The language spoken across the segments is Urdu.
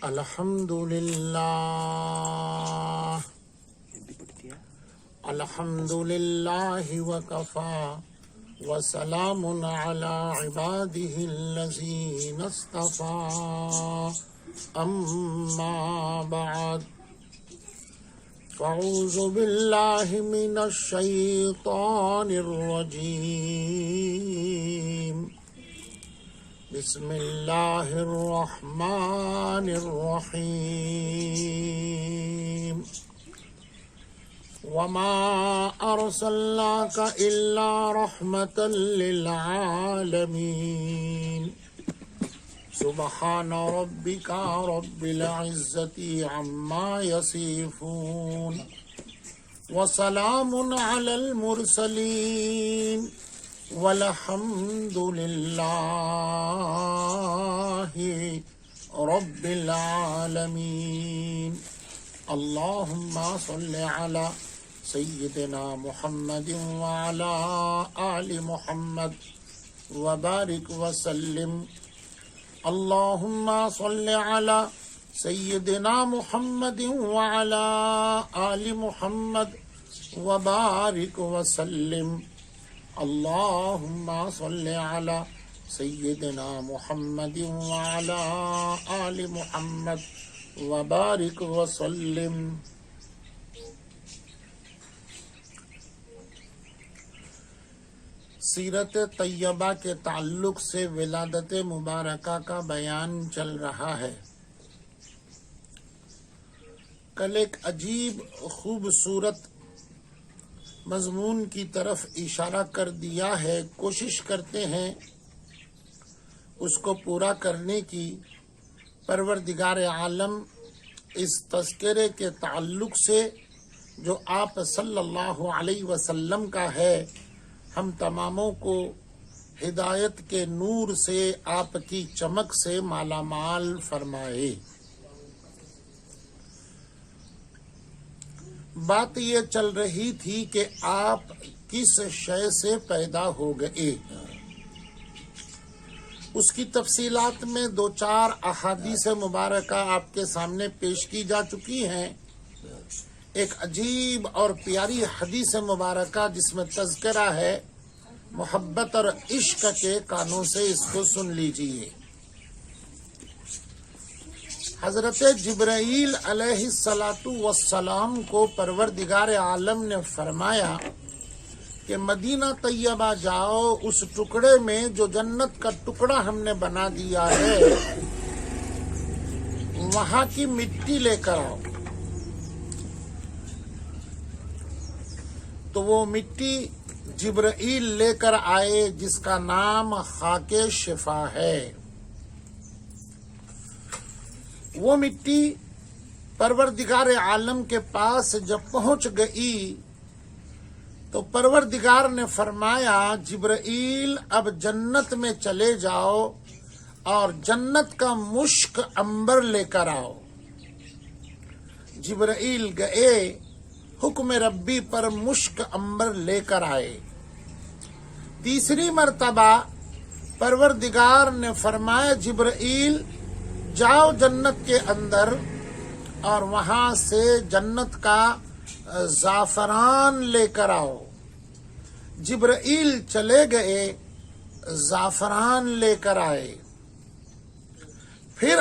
الحمد لله وكفى وسلام على عباده الذين اصطفى أما بعد فأعوذ بالله من الشيطان الرجيم بسم الله الرحمن الرحيم وما أرسلناك إلا رحمة للعالمين سبحان ربك رب العزة عما يصفون وسلام على المرسلين والحمد لله رب العالمين اللهم صل على سيدنا محمد وعلى آل محمد وبارك وسلم اللهم صل على سيدنا محمد وعلى آل محمد وبارك وسلم اللهم صل على سيدنا محمد وعلى آل محمد وبارك وسلم سیرت طیبہ کے تعلق سے ولادت مبارکہ کا بیان چل رہا ہے۔ کل ایک عجیب خوبصورت مضمون کی طرف اشارہ کر دیا ہے، کوشش کرتے ہیں اس کو پورا کرنے کی۔ پروردگار عالم اس تذکرے کے تعلق سے جو آپ صلی اللہ علیہ وسلم کا ہے، ہم تماموں کو ہدایت کے نور سے، آپ کی چمک سے مالا مال فرمائے۔ بات یہ چل رہی تھی کہ آپ کس شے سے پیدا ہو گئے۔ اس کی تفصیلات میں 2-4 احادیث مبارکہ آپ کے سامنے پیش کی جا چکی ہیں۔ ایک عجیب اور پیاری حدیث مبارکہ جس میں تذکرہ ہے محبت اور عشق کے، کانوں سے اس کو سن لیجئے۔ حضرت جبرائیل علیہ السلام کو پروردگار عالم نے فرمایا کہ مدینہ طیبہ جاؤ، اس ٹکڑے میں جو جنت کا ٹکڑا ہم نے بنا دیا ہے وہاں کی مٹی لے کر آؤ۔ تو وہ مٹی جبرائیل لے کر آئے، جس کا نام خاک شفا ہے۔ وہ مٹی پروردگار عالم کے پاس جب پہنچ گئی تو پروردگار نے فرمایا جبرائیل اب جنت میں چلے جاؤ اور جنت کا مشک عنبر لے کر آؤ۔ جبرائیل گئے، حکم ربی پر مشک عنبر لے کر آئے۔ تیسری مرتبہ پروردگار نے فرمایا جبرائیل جاؤ جنت کے اندر اور وہاں سے جنت کا زعفران لے کر آؤ۔ جبرائیل چلے گئے، زعفران لے کر آئے۔ پھر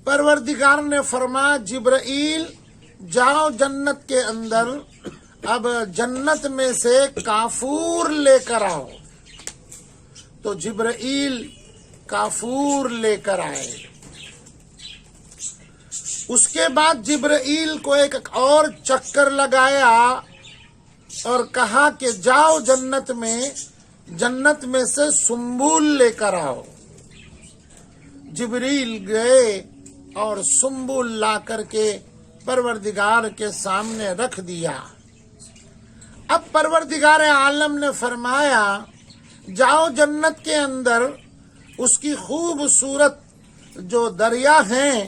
پروردگار نے فرمایا جبرائیل جاؤ جنت کے اندر، اب جنت میں سے کافور لے کر آؤ۔ تو جبرائیل کافور لے کر آئے۔ اس کے بعد جبرائیل کو ایک اور چکر لگایا اور کہا کہ جاؤ جنت میں سے سنبول لے کر آؤ۔ جبرائیل گئے اور سنبول لا کر کے پروردگار کے سامنے رکھ دیا۔ اب پروردگار عالم نے فرمایا جاؤ جنت کے اندر، اس کی خوبصورت جو دریا ہیں،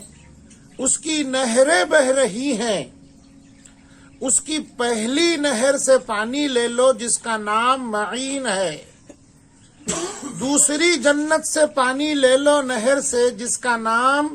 اس کی نہریں بہ رہی ہیں، اس کی پہلی نہر سے پانی لے لو جس کا نام معین ہے، دوسری جنت سے پانی لے لو نہر سے جس کا نام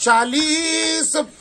40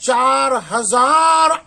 4000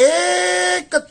1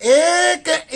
1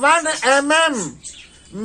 1 mm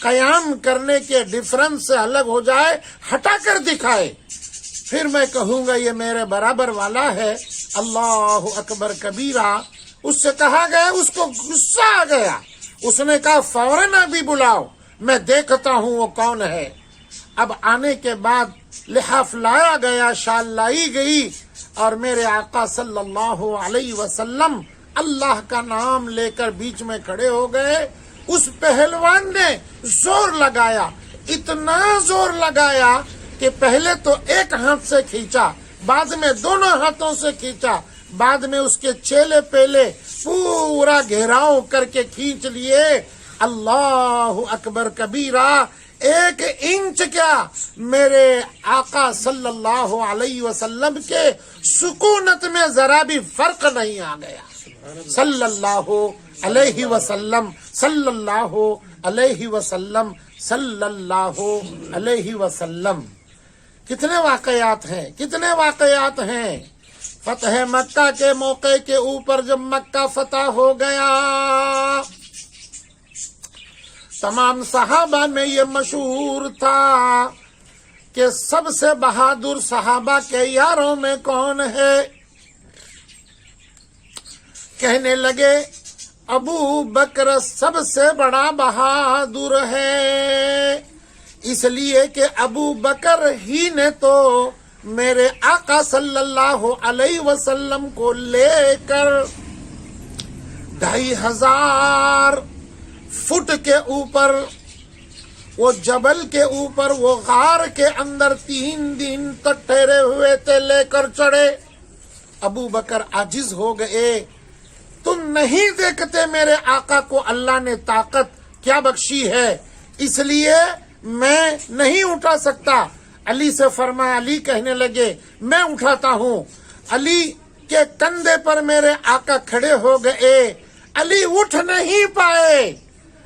قیام کرنے کے ڈفرنس سے الگ ہو جائے، ہٹا کر دکھائے، پھر میں کہوں گا یہ میرے برابر والا ہے۔ اللہ اکبر کبیرہ۔ اس سے کہا گیا، اس کو غصہ آ گیا، اس نے کہا فوراً ابھی بلاؤ، میں دیکھتا ہوں وہ کون ہے۔ اب آنے کے بعد لحاف لایا گیا، شال لائی گئی، اور میرے آقا صلی اللہ علیہ وسلم اللہ کا نام لے کر بیچ میں کھڑے ہو گئے۔ اس پہلوان نے زور لگایا، اتنا زور لگایا کہ پہلے تو ایک ہاتھ سے کھینچا، بعد میں دونوں ہاتھوں سے کھینچا، بعد میں اس کے چیلے پیلے پورا گھیراؤ کر کے کھینچ لیے۔ اللہ اکبر کبیرہ۔ 1 انچ کیا میرے آقا صلی اللہ علیہ وسلم کے سکونت میں ذرا بھی فرق نہیں آ گیا، صلی اللہ علیہ وسلم، صلی اللہ علیہ وسلم، صلی اللہ علیہ وسلم۔ کتنے واقعات ہیں، کتنے واقعات ہیں۔ فتح مکہ کے موقع کے اوپر جب مکہ فتح ہو گیا، تمام صحابہ میں یہ مشہور تھا کہ سب سے بہادر صحابہ کے یاروں میں کون ہے؟ کہنے لگے ابو بکر سب سے بڑا بہادر ہے، اس لیے کہ ابو بکر ہی نے تو میرے آقا صلی اللہ علیہ وسلم کو لے کر 2500 فٹ کے اوپر، وہ جبل کے اوپر، وہ غار کے اندر 3 دن تک ٹھہرے ہوئے تھے، لے کر چڑھے۔ ابو بکر عاجز ہو گئے، تم نہیں دیکھتے میرے آقا کو اللہ نے طاقت کیا بخشی ہے، اس لیے میں نہیں اٹھا سکتا۔ علی سے فرمایا، علی کہنے لگے میں اٹھاتا ہوں۔ علی کے کندھے پر میرے آقا کھڑے ہو گئے، علی اٹھ نہیں پائے۔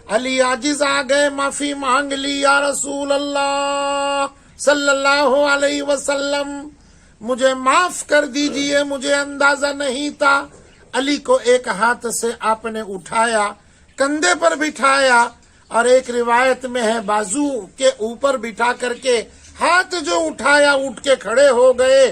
علی عاجز آ گئے، معافی مانگ لی، یا رسول اللہ صلی اللہ علیہ وسلم مجھے معاف کر دیجئے، مجھے اندازہ نہیں تھا۔ علی کو ایک ہاتھ سے آپ نے اٹھایا، کندھے پر بٹھایا، اور ایک روایت میں ہے بازو کے اوپر بٹھا کر کے ہاتھ جو اٹھایا، اٹھ کے کھڑے ہو گئے۔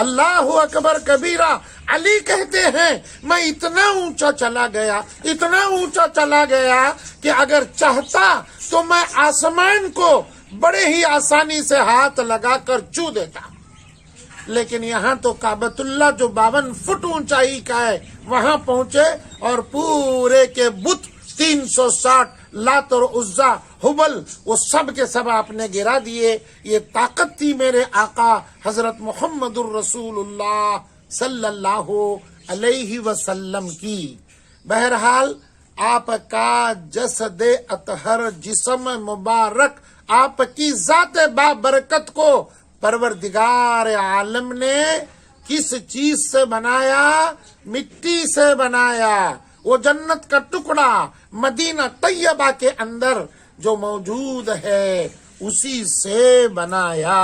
اللہ اکبر کبیرہ۔ علی کہتے ہیں میں اتنا اونچا چلا گیا، اتنا اونچا چلا گیا کہ اگر چاہتا تو میں آسمان کو بڑے ہی آسانی سے ہاتھ لگا کر چھو دیتا، لیکن یہاں تو کعبۃ اللہ جو 52 فٹ اونچائی کا ہے وہاں پہنچے، اور پورے کے بت 360 لات اور عزا حبل وہ سب کے سب آپ نے گرا دیے۔ یہ طاقت تھی میرے آقا حضرت محمد الرسول اللہ صلی اللہ علیہ وسلم کی۔ بہرحال آپ کا جسد اطہر، جسم مبارک، آپ کی ذات بابرکت کو پروردگار عالم نے کس چیز سے بنایا؟ مٹی سے بنایا۔ وہ جنت کا ٹکڑا مدینہ طیبہ کے اندر جو موجود ہے اسی سے بنایا۔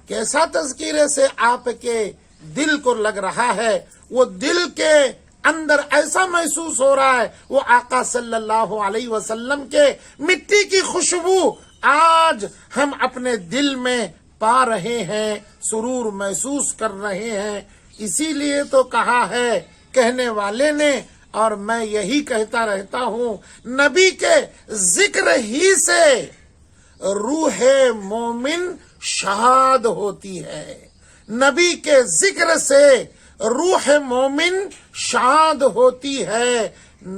کیسا تذکرے سے آپ کے دل کو لگ رہا ہے، وہ دل کے اندر ایسا محسوس ہو رہا ہے، وہ آقا صلی اللہ علیہ وسلم کے مٹی کی خوشبو آج ہم اپنے دل میں پا رہے ہیں، سرور محسوس کر رہے ہیں۔ اسی لیے تو کہا ہے کہنے والے نے، اور میں یہی کہتا رہتا ہوں، نبی کے ذکر ہی سے روح مومن شاد ہوتی ہے، نبی کے ذکر سے روح مومن شاد ہوتی ہے،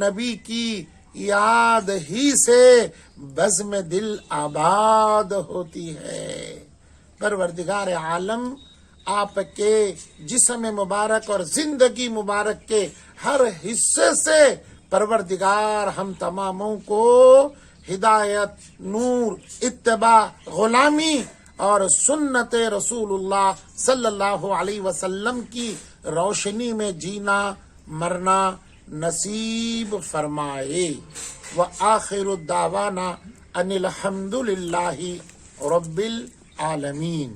نبی کی یاد ہی سے بزم دل آباد ہوتی ہے۔ پروردگار عالم آپ کے جسم مبارک اور زندگی مبارک کے ہر حصے سے پروردگار ہم تماموں کو ہدایت، نور، اتباع، غلامی اور سنت رسول اللہ صلی اللہ علیہ وسلم کی روشنی میں جینا مرنا نصیب فرمائے۔ وآخر دعوانا ان الحمد للہ رب العالمین۔